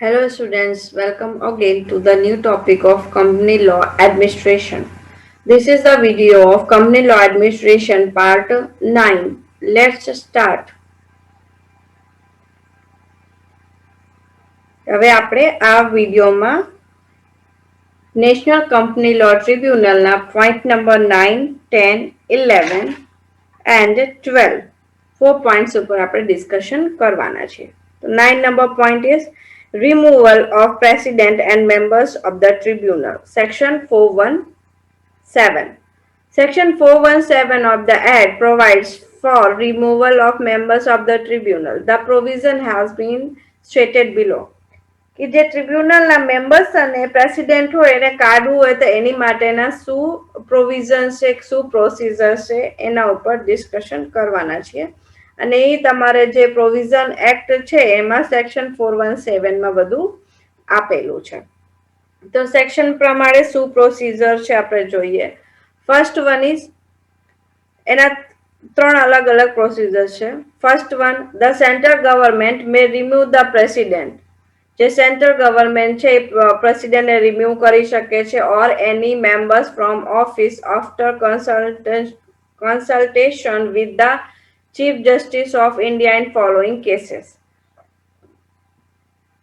Hello students, welcome again to the new topic of Company Law Administration. This is the video of Company Law Administration part 9. Let's start. હવે આપણે આ વિડિયોમાં national company law ટ્રિબ્યુનલના point number 9, 10, 11 and 12 4 points ઉપર આપણે discussion કરવાના છે. તો 9 number point is removal of president and members of the tribunal. Section 417. Section 417 of the Act provides for removal of members of the tribunal. The provision has been stated below. કે જે ટ્રિબ્યુનલના members અને president હોય એને કાઢવું હોય તો એની માટેના શું પ્રોવિઝન છે, શું પ્રોસિજર છે એના ઉપર ડિસ્કશન કરવાના છીએ. અને એ તમારે જે પ્રોવિઝન એક્ટ છે એમાં સેક્શન 417 માં બધું આપેલું છે. તો સેક્શન પ્રમાણે શું પ્રોસિજર છે આપણે જોઈએ. ફર્સ્ટ વન ઇઝ એના ત્રણ અલગ અલગ પ્રોસિજર છે. First one, the central government may remove the president. જે સેન્ટ્રલ ગવર્મેન્ટ છે પ્રેસિડેન્ટને રિમ્યૂવ કરી શકે છે or any members from office after consultation with the chief justice of India in following cases.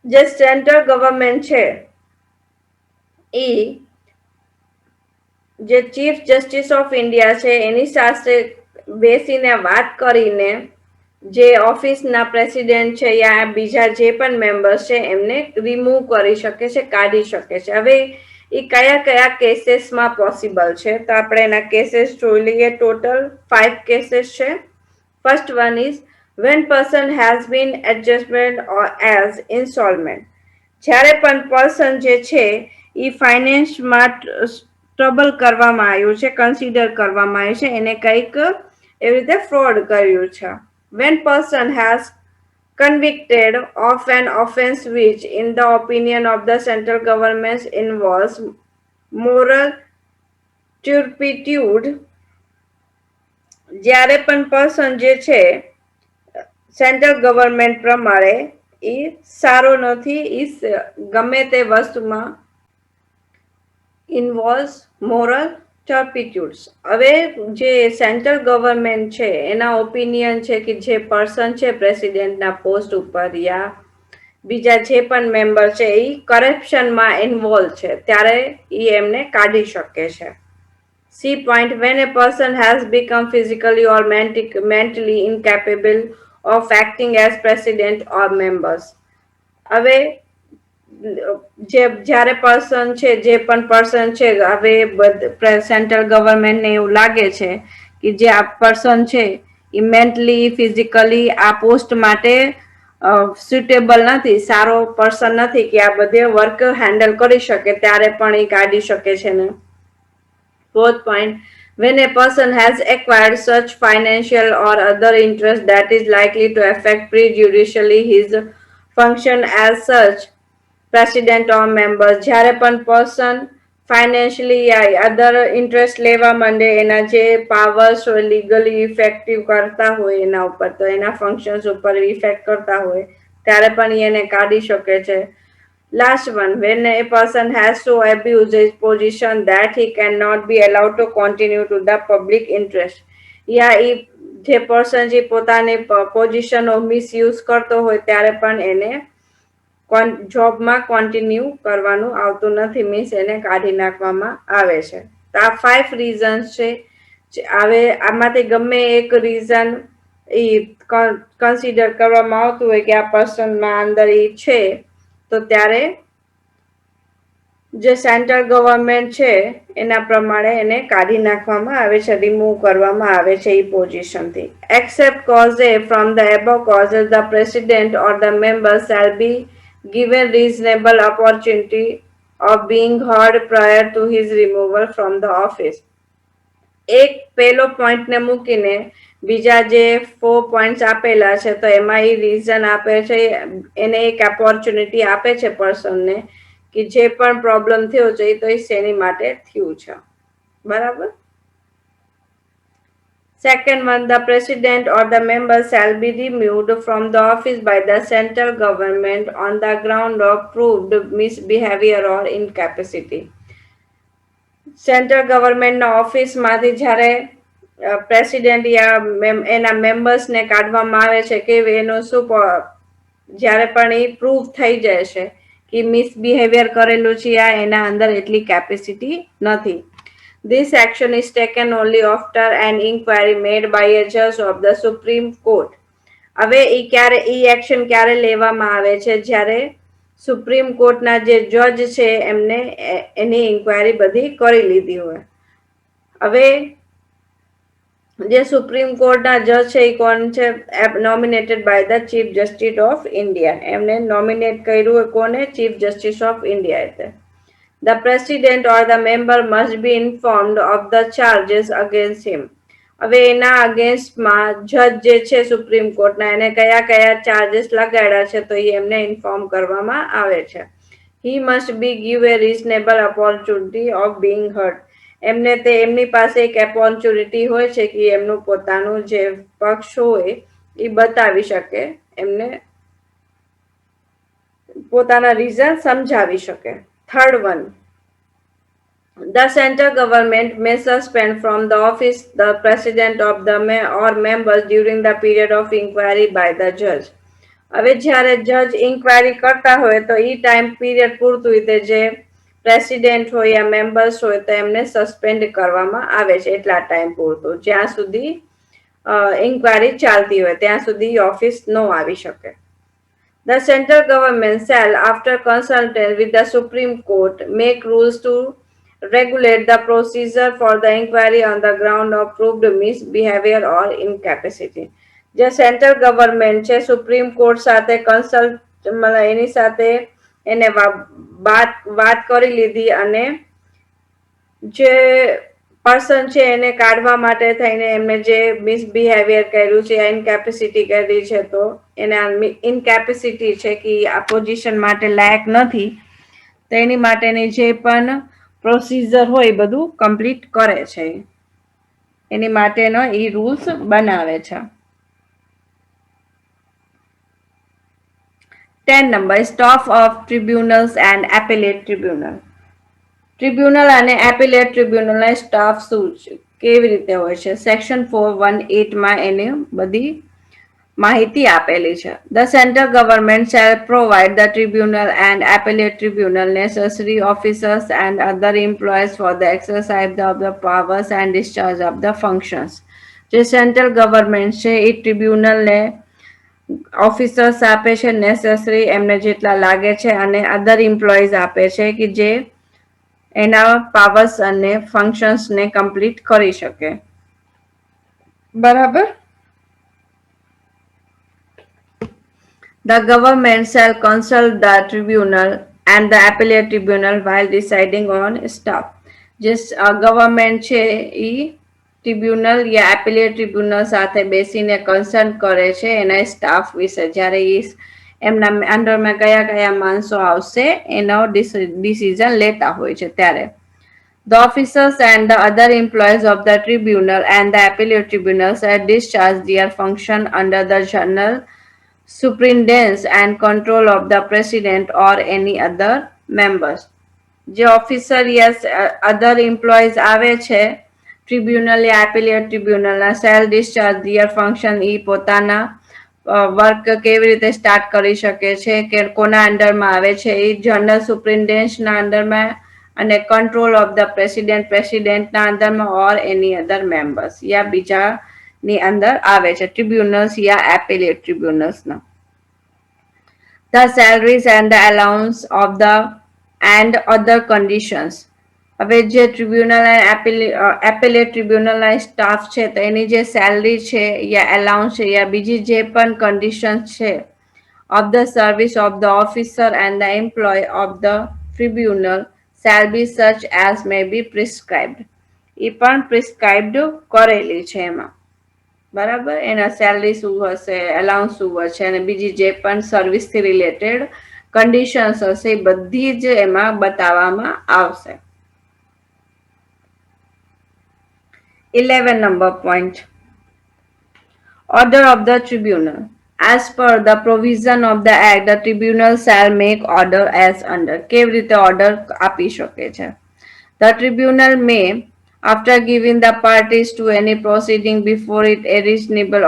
જે સેન્ટ્રલ ગવર્મેન્ટ છે એ જે ચીફ જસ્ટિસ ઓફ ઇન્ડિયા છે એની સાથે બેસીને વાત કરીને જે ઓફિસના પ્રેસિડેન્ટ છે યા બીજા જે પણ મેમ્બર્સ છે એમને રિમૂવ કરી શકે છે, કાઢી શકે છે. હવે એ કયા કયા કેસીસમાં પોસિબલ છે તો આપણે એના કેસીસ જોઈ લઈએ. ટોટલ 5 કેસીસ છે. First one is when person has been adjustment or as installment. જ્યારે પણ પર્સન જે છે એ ફાઇનાન્સમાં ટ્રબલ કરવામાં આવ્યું છે, કન્સિડર કરવામાં આવ્યું છે, એને કંઈક એવી રીતે ફ્રોડ કર્યું છે. When person has convicted of an offence which in the opinion of the central government involves moral turpitude. જ્યારે પણ પર્સન જે છે સેન્ટ્રલ ગવર્મેન્ટ પ્રમાણે એ સારો નથી, એ ગમે તે વસ્તુમાં ઇન્વોલ્વ્સ મોરલ ટર્પિટ્યુડ્સ. હવે જે સેન્ટ્રલ ગવર્મેન્ટ છે એના ઓપિનિયન છે કે જે પર્સન છે પ્રેસિડેન્ટના પોસ્ટ ઉપર યા બીજા જે પણ મેમ્બર છે એ કરપ્શનમાં ઇન્વોલ્વ છે ત્યારે એ એમને કાઢી શકે છે. C point, when a person has become physically or mentally incapable of acting as president or members. હવે જ્યારે પર્સન છે જે પણ પર્સન છે હવે સેન્ટ્રલ ગવર્મેન્ટને એવું લાગે છે કે જે આ પર્સન છે એ મેન્ટલી ફિઝિકલી આ પોસ્ટ માટે સુટેબલ નથી, સારો પર્સન નથી કે આ બધે વર્ક હેન્ડલ કરી શકે ત્યારે પણ એ કાઢી શકે છે ને. Fourth point, when a person has acquired such financial or other interest that is likely to affect prejudicially his function as such president or members. જ્યારે પણ પર્સન ફાઇનાન્શિયલી યા અધર ઇન્ટરેસ્ટ લેવા માંડે એના જે પાવર્સ હોય લીગલી ઇફેક્ટિવ કરતા હોય એના ઉપર તો એના ફંક્શન્સ ઉપર ઇફેક્ટ કરતા હોય ત્યારે પણ એને કાઢી શકે છે. Last one, when a person has so abused his position that he cannot be allowed to continue to the public interest. યા એ જે પર્સન જે પોતાની પોઝિશનનો મિસયુઝ કરતો હોય ત્યારે પણ એને જોબમાં કોન્ટિન્યુ કરવાનું આવતું નથી, મીન્સ એને કાઢી નાખવામાં આવે છે. તો આ 5 રીઝન્સ છે. હવે આમાંથી ગમે એક રીઝન એ કન્સિડર કરવામાં આવતું હોય કે આ પર્સનમાં અંદર એ છે તો ત્યારે જે સેન્ટ્રલ ગવર્મેન્ટ છે એના પ્રમાણે એને કાઢી નાખવામાં આવે છે, રિમૂવ કરવામાં આવે છે એ પોઝિશનથી. Except cause a from the above causes the president or the member shall be given reasonable opportunity of being heard prior to his removal from the office. એક પહેલો પોઈન્ટને મૂકીને બીજા જે 4 પોઈન્ટ્સ આપેલા છે તો એમાં એ રીઝન આપે છે, એને એક ઓપોર્ચ્યુનિટી આપે છે પર્સનને કે જે પણ પ્રોબ્લેમ થયો છે તો એ શેની માટે થયું છે. બરાબર. Second one, the president or the member shall be removed from the office by the central government on the ground of proved misbehavior or incapacity. Central ગવર્મેન્ટના ઓફિસમાંથી જ્યારે પ્રેસિડેન્ટ યા એના મેમ્બર્સને કાઢવામાં આવે છે કે એનું શું જ્યારે પણ એ પ્રૂવ થઈ જાય છે કે મિસબિહેવિયર કરેલું છે યા એના અંદર એટલી કેપેસિટી નથી. This action is taken only after an inquiry made by a judge of the Supreme Court. હવે ઈ એક્શન ક્યારે લેવામાં આવે છે જ્યારે સુપ્રીમ કોર્ટના જે જજ છે એમને એની ઇન્ક્વાયરી બધી કરી લીધી હોય. હવે જે સુપ્રીમ કોર્ટના જજ છે એ કોણ છે? Nominated by the chief justice of India. એમને નોમિનેટ કર્યું હોય કોને? Chief justice of India. એટલે The president or the member must be informed of the charges against him. હવે એના અગેન્સ્ટમાં જજ જે છે સુપ્રીમ કોર્ટના એને કયા કયા ચાર્जेस લગાડ્યા છે તો એ એમને ઇન્ફોર્મ કરવામાં આવે છે. He must be give a reasonable opportunity of being heard. એમને તે એમની પાસે એક ઓપોર્ચ્યુનિટી હોય છે કે એમનું પોતાનું જે પક્ષ હોય એ બતાવી શકે, એમને પોતાના રીઝન સમજાવી શકે. Third one, the central government may suspend from the office the president of the or members during the period of inquiry by the judge. હવે જ્યારે જજ ઇન્ક્વાયરી કરતા હોય તો એ ટાઈમ પીરિયડ પૂરતું રીતે જે પ્રેસિડેન્ટ હોય યા મેમ્બર્સ હોય તો એમને સસ્પેન્ડ કરવામાં આવે છે એટલા ટાઈમ પૂરતું, જ્યાં સુધી ઇન્ક્વાયરી ચાલતી હોય ત્યાં સુધી ઓફિસ ન આવી શકે. The central government shall, after consultation with the Supreme Court, make rules to regulate the procedure for the inquiry on the ground of proved misbehavior or incapacity. જે સેન્ટ્રલ ગવર્મેન્ટ છે supreme court સાથે consult એની સાથે એને વાત કરી લીધી અને જે પર્સન છે એને કાઢવા માટે થઈને એમને જે મિસબિહેવિયર કર્યું છે ઇનકેપેસિટી કરી છે તો એને ઇનકેપેસિટી છે કે આ પોઝિશન માટે લાયક નથી તો એની માટેની જે પણ પ્રોસીજર હોય બધું કમ્પ્લીટ કરે છે, એની માટેનો એ રૂલ્સ બનાવે છે. 10 number, staff of tribunals and appellate tribunal. Tribunal અને એપિલેટ ટ્રિબ્યુનલના સ્ટાફ શું છે, કેવી રીતે હોય છે? સેક્શન 418માં એની બધી માહિતી આપેલી છે. The central government shall provide the tribunal and appellate tribunal necessary officers and other employees for the exercise of the powers and discharge of the functions. જે સેન્ટ્રલ ગવર્મેન્ટ છે એ ટ્રિબ્યુનલને ઓફિસર્સ આપે છે નેસેસરી એમને જેટલા લાગે છે અને અધર એમ્પ્લોઈઝ આપે છે કે જે એના પાવર્સ અને ફંક્શન્સ ને કમ્પ્લીટ કરી શકે. બરાબર. The government shall consult the tribunal and the appellate tribunal while deciding on staff. જે ગવર્મેન્ટ છે એ ટ્રિબ્યુનલ યા એપિલેટ ટ્રિબ્યુનલ સાથે બેસીને કન્સલ્ટ કરે છે એના સ્ટાફ વિશે, જ્યારે એ એમના અંડરમાં કયા કયા માણસો આવશે એનો ડિસિઝન લેતા હોય છે ત્યારે. The officers and the other employees of the tribunal and the appellate tribunal shall discharge their function under the general superintendence and control of the president or any other members. જે officer યા અધર employees આવે છે tribunal યા એપિલેટ ટ્રિબ્યુનલના cell discharge દિયર function એ પોતાના work કેવી રીતે start કરી શકે છે કે કોના અંડરમાં આવે છે એ જનરલ સુપ્રિન્ટેન્ડન્ટના અંડરમાં અને કંટ્રોલ ઓફ ધ પ્રેસિડેન્ટના અંદરમાં ઓર એની અધર મેમ્બર્સ યા બીજાની અંદર આવે છે ટ્રિબ્યુનલ્સ યા એપિલેટ ટ્રિબ્યુનલ્સના. The salaries and the allowance of the and other conditions. હવે જે ટ્રિબ્યુનલ એપિલેટ ટ્રિબ્યુનલના સ્ટાફ છે તો એની જે સેલરી છે યા એલાઉન્સ છે યા બીજી જે પણ કન્ડિશન્સ છે of the service of the officer and the employee of the tribunal shall be such as may be prescribed. એ પણ પ્રિસ્ક્રાઇબ્ડ કરેલી છે એમાં. બરાબર. એના સેલરી શું હશે, એલાઉન્સ શું હશે અને બીજી જે પણ સર્વિસથી રિલેટેડ કન્ડિશન્સ હશે એ બધી જ એમાં બતાવવામાં આવશે. 11 number point. Order of the Tribunal. As per the provision of the Act, the Tribunal shall make order as under. કેવી રીતે order આપી શકે છે? The tribunal may, after giving the parties to any proceeding before it a reasonable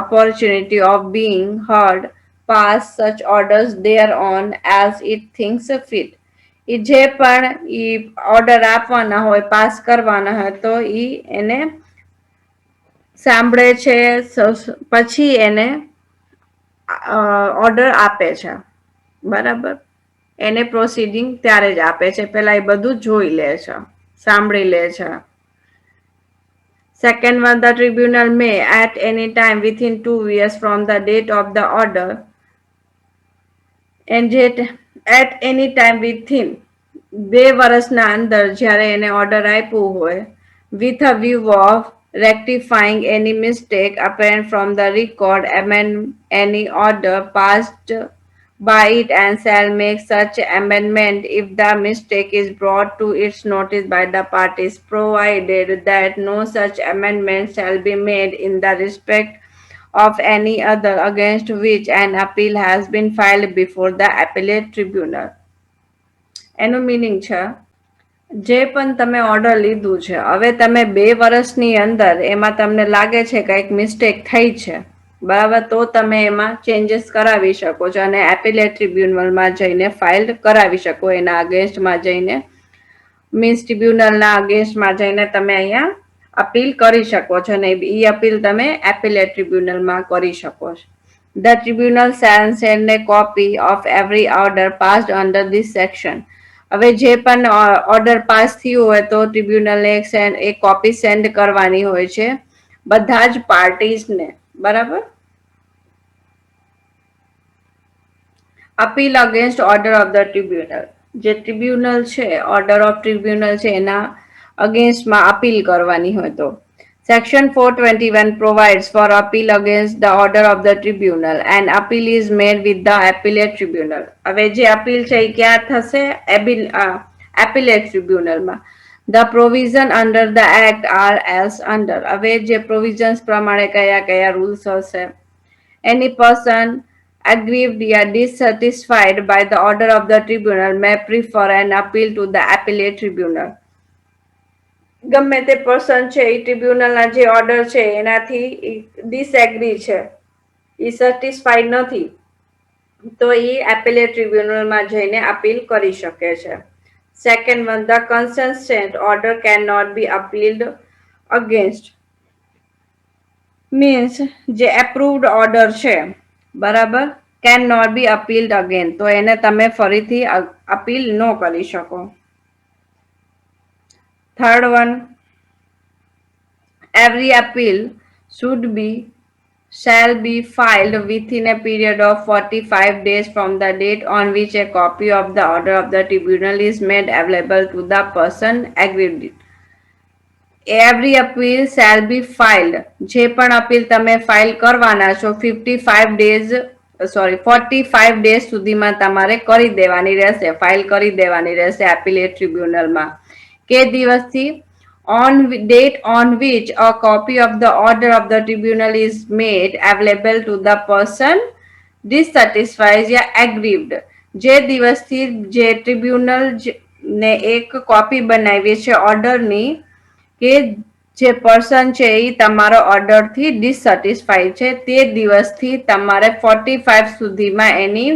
opportunity of being heard, pass such orders thereon as it thinks fit. એ જે પણ ઈ order આપવાના હોય pass કરવાના હોય તો ઈ એને સાંભળે છે પછી એને ઓર્ડર આપે છે બરાબર એને પ્રોસીડિંગ ત્યારે જ આપે છે પેલા એ બધું જોઈ લે છે સાંભળી લે છે. Second one, the tribunal may at any time within 2 years from the date of the order and yet at any time within 2 વર્ષના અંદર જ્યારે એને ઓર્ડર આપ્યું હોય with a view of rectifying any mistake apparent from the record amend any order passed by it and shall make such amendment if the mistake is brought to its notice by the parties provided that no such amendment shall be made in the respect of any other against which an appeal has been filed before the appellate tribunal. એનું meaning છે જે પણ તમે order લીધું છે હવે તમે 2 વર્ષની અંદર એમાં તમને લાગે છે કંઈક મિસ્ટેક થઈ છે બરાબર તો તમે એમાં ચેન્જીસ કરાવી શકો છો અને એપેલેટ ટ્રિબ્યુનલમાં જઈને ફાઇલ કરાવી શકો એના અગેન્સ્ટમાં જઈને મીન્સ ટ્રિબ્યુનલના અગેન્સ્ટમાં જઈને તમે અહીંયા અપીલ કરી શકો છો અને એ અપીલ તમે એપેલેટ ટ્રિબ્યુનલમાં કરી શકો છો. The tribunal shall send a copy of every order passed under this section. હવે જે પણ ઓર્ડર પાસ થયું હોય તો ટ્રિબ્યુનલને એક કોપી સેન્ડ કરવાની હોય છે બધા જ પાર્ટીઝને બરાબર. Appeal against order of the tribunal જે ટ્રિબ્યુનલ છે ઓર્ડર ઓફ ટ્રિબ્યુનલ છે એના અગેન્સ્ટમાં અપીલ કરવાની હોય તો Section 421 provides for appeal against the order of the tribunal and appeal is made with the appellate tribunal. હવે જે અપીલ છે એ ક્યાં થશે appellate tribunalમાં. The provision under the act are as under. હવે જે provisions પ્રમાણે કયા કયા rules હશે. Any person aggrieved or dissatisfied by the order of the tribunal may prefer an appeal to the appellate tribunal. ગમે તે પર્સન છે એ ટ્રિબ્યુનલના જે ઓર્ડર છે એનાથી ડિસએગ્રી છે એ સેટિસ્ફાઈડ નથી તો એ એપેલેટ ટ્રિબ્યુનલમાં જઈને અપીલ કરી શકે છે. Second one the consent order can not be appealed against means જે એપ્રુવડ ઓર્ડર છે બરાબર can not be appealed again તો એને તમે ફરીથી અપીલ ન કરી શકો. Third one, every appeal shall be filed within a period of 45 days from the date on which a copy of the order of the tribunal is made available to the person aggrieved. Every appeal shall be filed. જે પણ appeal તમે file કરવાના છો 45 days સુધીમાં તમારે કરી દેવાની રહેશે ફાઇલ કરી દેવાની રહેશે એપીલેટ ટ્રિબ્યુનલમાં. કે દિવસથી on date on which a copy of the order of the tribunal is made available to the person dissatisfied या aggrieved. જે દિવસથી જે ટ્રિબ્યુનલ ને એક કોપી બનાવી છે ઓર્ડરની કે જે પર્સન છે એ તમારો ઓર્ડરથી ડિસસેટિસ્ફાઈડ છે તે દિવસથી તમારે 45 સુધીમાં એની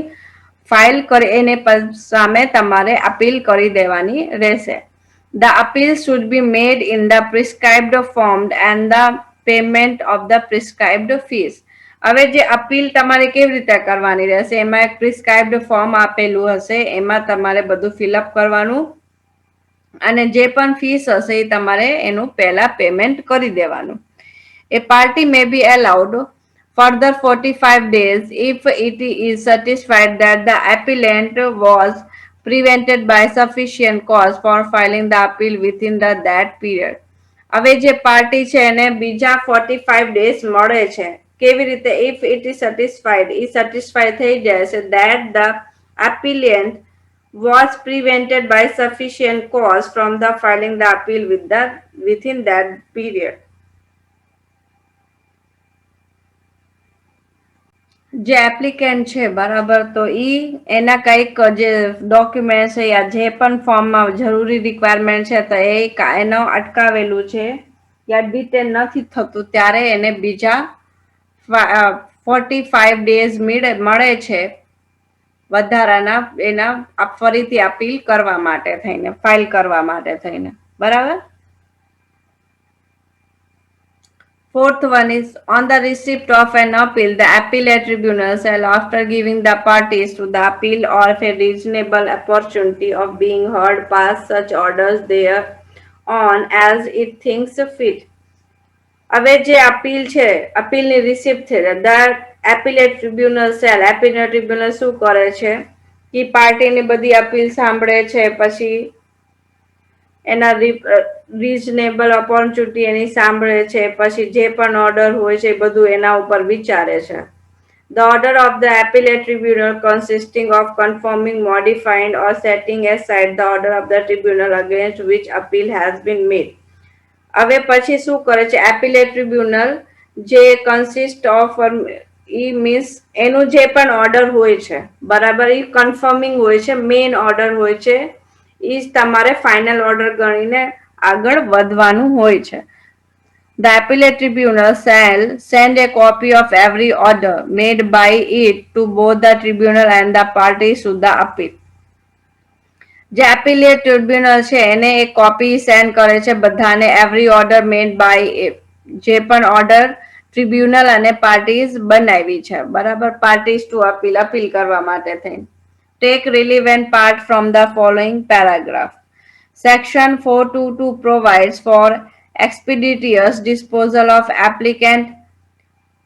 ફાઇલ કરી એને સામે તમારે અપીલ કરી દેવાની રહેશે. The appeal should be made in the prescribed form and the payment of the prescribed fees. હવે જે અપીલ તમારે કેવી રીતે કરવાની રહેશે એમાં એક પ્રિસ્ક્રાઇબ્ડ ફોર્મ આપેલું હશે એમાં તમારે બધું ફિલઅપ કરવાનું અને જે પણ ફીસ હશે એ તમારે એનું પહેલા પેમેન્ટ કરી દેવાનું. A party may be allowed further 45 days if it is satisfied that the appellant was prevented by sufficient cause for filing the appeal within that period. હવે જે પાર્ટી છે એને બીજા 45 ડેઝ મળે છે કેવી રીતે if it is satisfied A satisfy થઈ જાય છે that the appellant was prevented by sufficient cause from the filing the appeal within that period. જે એપ્લિકેન્ટ છે બરાબર, તો એના કંઈક જે ડોક્યુમેન્ટ છે યા જે પણ ફોર્મમાં જરૂરી રિક્વાયરમેન્ટ છે તો એનો અટકાવેલું છે યા ડિટેન નથી થતું, ત્યારે એને બીજા 45 days મળે છે વધારાના એના ફરીથી અપીલ કરવા માટે થઈને, ફાઇલ કરવા માટે થઈને, બરાબર. Fourth one is on the receipt of an appeal, the appellate tribunal shall, after giving the parties to the appeal or a reasonable opportunity of being heard, pass such orders thereon as it thinks fit. હવે જે appeal છે, અપીલની receipt છે, એપિલેટ tribunal cell, એપિલેટ tribunal શું કરે છે કે પાર્ટીની બધી અપીલ સાંભળે છે, પછી એના રીઝનેબલ ઓપોર્ચ્યુનિટી એની સાંભળે છે, પછી જે પણ ઓર્ડર હોય છે એ બધું એના ઉપર વિચારે છે. The order of the appellate tribunal consisting of confirming, modifying or setting aside the order of the tribunal against which appeal has been made. હવે પછી શું કરે છે એપિલેટ ટ્રિબ્યુનલ, જે કન્સિસ્ટ ઓફ મીન્સ એનું જે પણ ઓર્ડર હોય છે બરાબર, એ કન્ફર્મિંગ હોય છે, મેઇન ઓર્ડર હોય છે, એ તમારે ફાઇનલ ઓર્ડર ગણીને આગળ વધવાનું હોય છે. The appellate tribunal shall send a copy of every order made by it to both the tribunal and the parties to the appeal. જે એપિલેટ ટ્રિબ્યુનલ છે એને એક કોપી સેન્ડ કરે છે બધાને, એવરી ઓર્ડર મેડ બાય, જે પણ ઓર્ડર ટ્રિબ્યુનલ અને પાર્ટીઝ બનાવી છે બરાબર, પાર્ટીઝ ટુ અપીલ, અપીલ કરવા માટે થઈને. Take relevant part from the following paragraph. Section 422 provides for expeditious disposal of applicant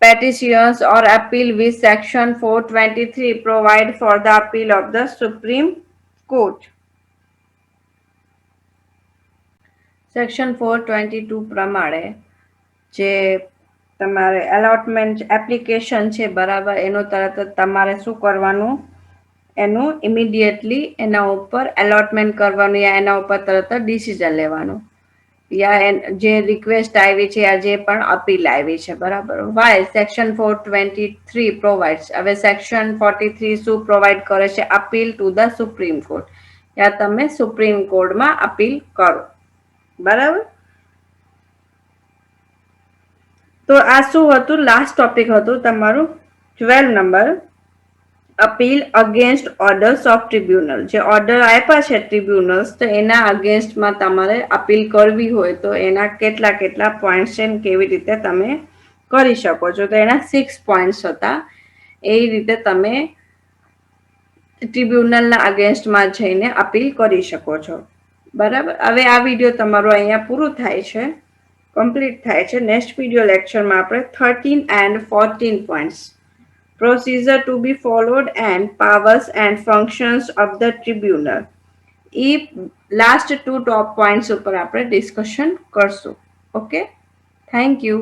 petitions or appeal, with Section 423 provide for the appeal of the Supreme Court. Section 422 પ્રમાણે જે તમારે allotment application છે બરાબર, એનું તરત જ તમારે શું કરવાનું, એનું ઇમિડિયેટલી એના ઉપર એલોટમેન્ટ કરવાનું યા એના ઉપર તરત જ ડિસિઝન લેવાનું, યા જે રિક્વેસ્ટ આવી છે યા જે પણ અપીલ આવી છે બરાબર. વાય સેક્શન 423 પ્રોવાઇડ્સ, હવે સેક્શન 43 શું પ્રોવાઈડ કરે છે, appeal to the supreme court, યા તમે સુપ્રીમ કોર્ટમાં અપીલ કરો બરાબર. તો આ શું હતું, લાસ્ટ ટોપિક હતું તમારું 12 number, appeal against orders of tribunal. જે ઓર્ડર આપ્યા છે ટ્રિબ્યુનલ્સ, તો એના અગેન્સ્ટમાં તમારે અપીલ કરવી હોય તો એના કેટલા કેટલા પોઈન્ટ્સ છે, કેવી રીતે તમે કરી શકો છો. તો એના 6 પોઈન્ટ્સ હતા, એ રીતે તમે ટ્રિબ્યુનલના અગેન્સ્ટમાં જઈને અપીલ કરી શકો છો બરાબર. હવે આ વિડીયો તમારો અહીંયા પૂરું થાય છે, કમ્પ્લીટ થાય છે. નેક્સ્ટ વિડીયો લેક્ચરમાં આપણે 13 and 14 points, procedure to be followed and powers and functions of the tribunal, A last 2 top points ઉપર આપણે ડિસ્કશન કરશું. Okay, thank you.